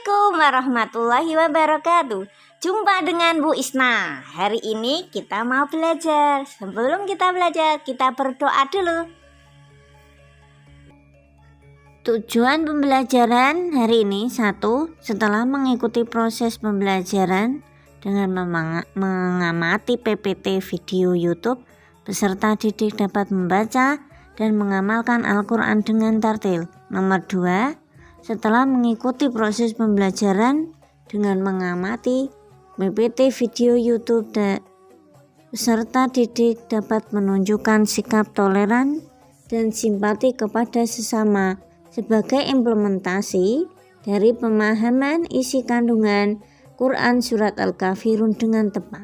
Assalamualaikum warahmatullahi wabarakatuh. Jumpa dengan Bu Isna. Hari ini kita mau belajar. Sebelum kita belajar, kita berdoa dulu. Tujuan pembelajaran hari ini: 1. Setelah mengikuti proses pembelajaran dengan mengamati PPT video YouTube, peserta didik dapat membaca dan mengamalkan Al-Quran dengan tartil. Nomor 2. Setelah mengikuti proses pembelajaran dengan mengamati PPT video YouTube, peserta didik dapat menunjukkan sikap toleran dan simpati kepada sesama sebagai implementasi dari pemahaman isi kandungan Quran Surat Al-Kafirun dengan tepat.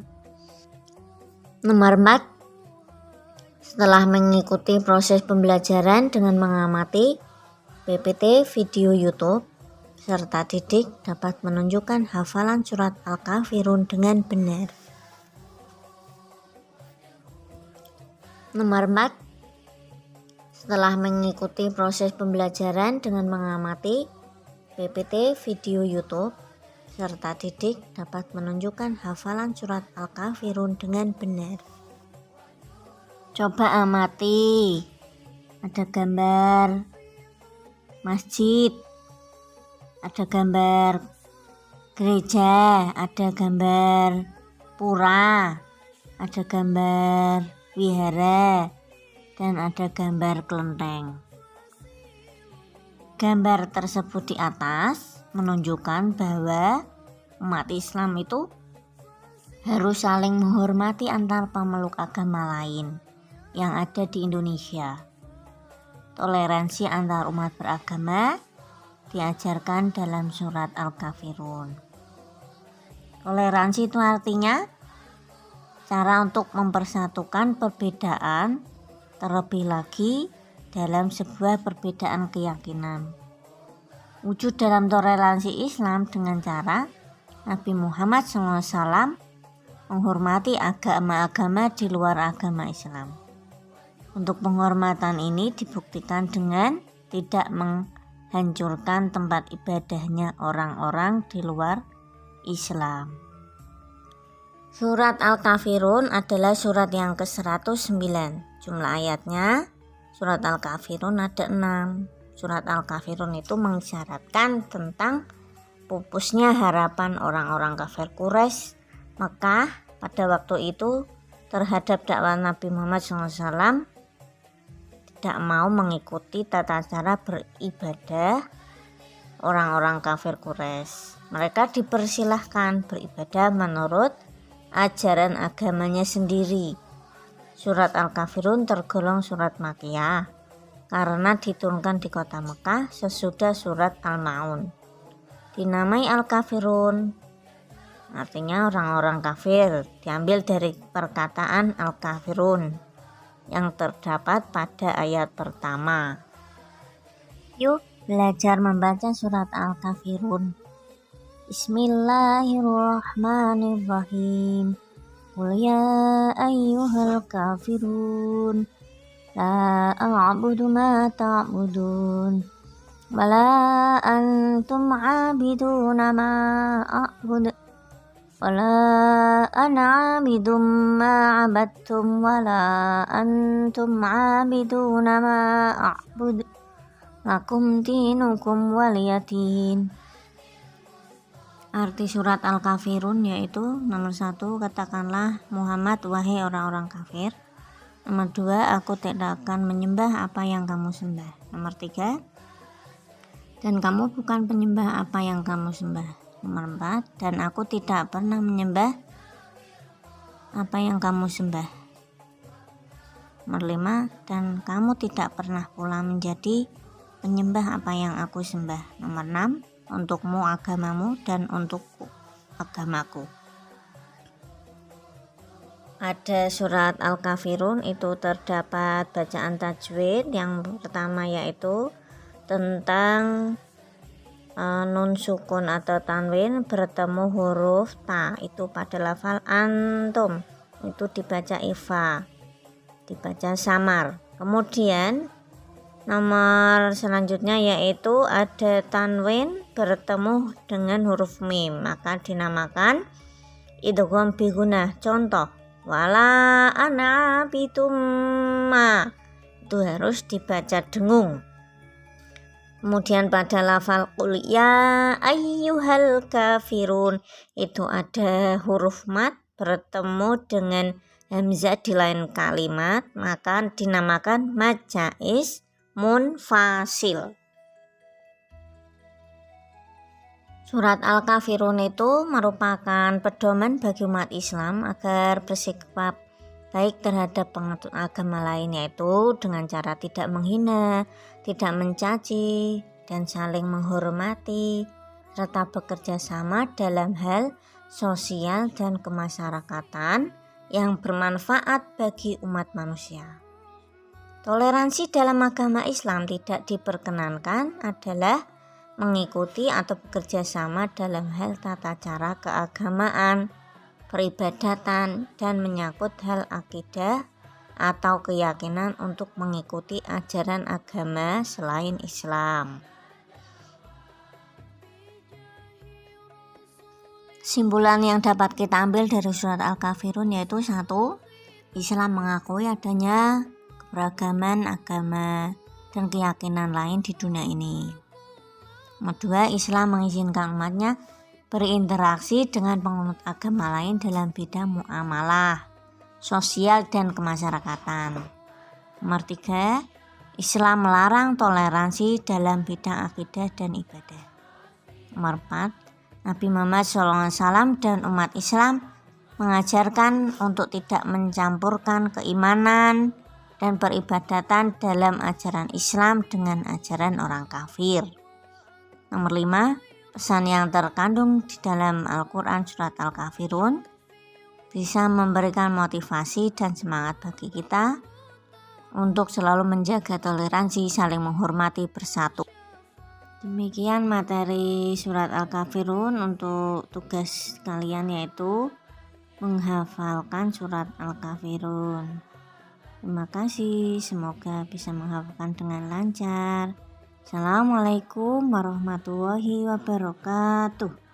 Nomor 4. Setelah mengikuti proses pembelajaran dengan mengamati PPT video YouTube, peserta didik dapat menunjukkan hafalan surat Al-Kafirun dengan benar. Nomor 4. Setelah mengikuti proses pembelajaran dengan mengamati PPT video YouTube, peserta didik dapat menunjukkan hafalan surat Al-Kafirun dengan benar. Coba amati. Ada gambar masjid, ada gambar gereja, ada gambar pura, ada gambar wihara, dan ada gambar kelenteng. Gambar tersebut di atas menunjukkan bahwa umat Islam itu harus saling menghormati antar pemeluk agama lain yang ada di Indonesia. Toleransi antar umat beragama diajarkan dalam surat Al-Kafirun. Toleransi itu artinya cara untuk mempersatukan perbedaan, terlebih lagi dalam sebuah perbedaan keyakinan. Wujud dalam toleransi Islam dengan cara Nabi Muhammad SAW menghormati agama-agama di luar agama Islam. Untuk penghormatan ini dibuktikan dengan tidak menghancurkan tempat ibadahnya orang-orang di luar Islam. Surat Al-Kafirun adalah surat yang ke-109. Jumlah ayatnya surat Al-Kafirun ada 6. Surat Al-Kafirun itu mengisyaratkan tentang pupusnya harapan orang-orang kafir Quraisy Mekah pada waktu itu terhadap dakwah Nabi Muhammad SAW. Tidak mau mengikuti tata cara beribadah orang-orang kafir Quraisy. Mereka dipersilahkan beribadah menurut ajaran agamanya sendiri. Surat Al-Kafirun tergolong surat Makkiyah karena diturunkan di kota Mekah sesudah surat Al-Maun. Dinamai Al-Kafirun artinya orang-orang kafir, diambil dari perkataan Al-Kafirun yang terdapat pada ayat pertama. Yuk belajar membaca surat Al-Kafirun. Bismillahirrahmanirrahim. Qul ya ayyuhal kafirun la a'budu ma ta'budun wa la antum 'abiduna ma a'budu wala ana 'abidum ma 'abadtum wala antum 'abiduna ma a'bud lakum dinukum waliyadin. Arti surat Al-Kafirun yaitu: nomor 1, katakanlah Muhammad, wahai orang-orang kafir. Nomor 2, aku tidak akan menyembah apa yang kamu sembah. Nomor 3, dan kamu bukan penyembah apa yang kamu sembah. Nomor 4, dan aku tidak pernah menyembah apa yang kamu sembah. Nomor 5, dan kamu tidak pernah pula menjadi penyembah apa yang aku sembah. Nomor 6, untukmu agamamu dan untukku agamaku. Pada surat Al-Kafirun itu terdapat bacaan tajwid. Yang pertama yaitu tentang nun sukun atau tanwin bertemu huruf ta, itu pada lafal antum itu dibaca ifa, dibaca samar. Kemudian Nomor selanjutnya yaitu ada tanwin bertemu dengan huruf mim, maka dinamakan idgham bi gunnah. Contoh, wala ana bitumma, itu harus dibaca dengung. Kemudian pada lafal qul ya ayyuhal kafirun, itu ada huruf mat bertemu dengan hamzah di lain kalimat, maka dinamakan mad jaiz munfasil. Surat Al-Kafirun itu merupakan pedoman bagi umat Islam agar bersikap baik terhadap penganut agama lain, yaitu dengan cara tidak menghina, tidak mencaci, dan saling menghormati, serta bekerja sama dalam hal sosial dan kemasyarakatan yang bermanfaat bagi umat manusia. Toleransi dalam agama Islam tidak diperkenankan adalah mengikuti atau bekerja sama dalam hal tata cara keagamaan, peribadatan, dan menyangkut hal akidah atau keyakinan untuk mengikuti ajaran agama selain Islam. Simpulan yang dapat kita ambil dari surat Al-Kafirun yaitu 1. Islam mengakui adanya keberagaman agama dan keyakinan lain di dunia ini. Kedua, Islam mengizinkan umatnya berinteraksi dengan penganut agama lain dalam bidang muamalah, sosial, dan kemasyarakatan. Nomor 3, Islam melarang toleransi dalam bidang akidah dan ibadah. Nomor 4, Nabi Muhammad SAW dan umat Islam mengajarkan untuk tidak mencampurkan keimanan dan peribadatan dalam ajaran Islam dengan ajaran orang kafir. Nomor 5, pesan yang terkandung di dalam Al-Quran surat Al-Kafirun bisa memberikan motivasi dan semangat bagi kita untuk selalu menjaga toleransi, saling menghormati, bersatu. Demikian materi surat Al-Kafirun. Untuk tugas kalian yaitu menghafalkan surat Al-Kafirun. Terima kasih, semoga bisa menghafalkan dengan lancar. Assalamualaikum warahmatullahi wabarakatuh.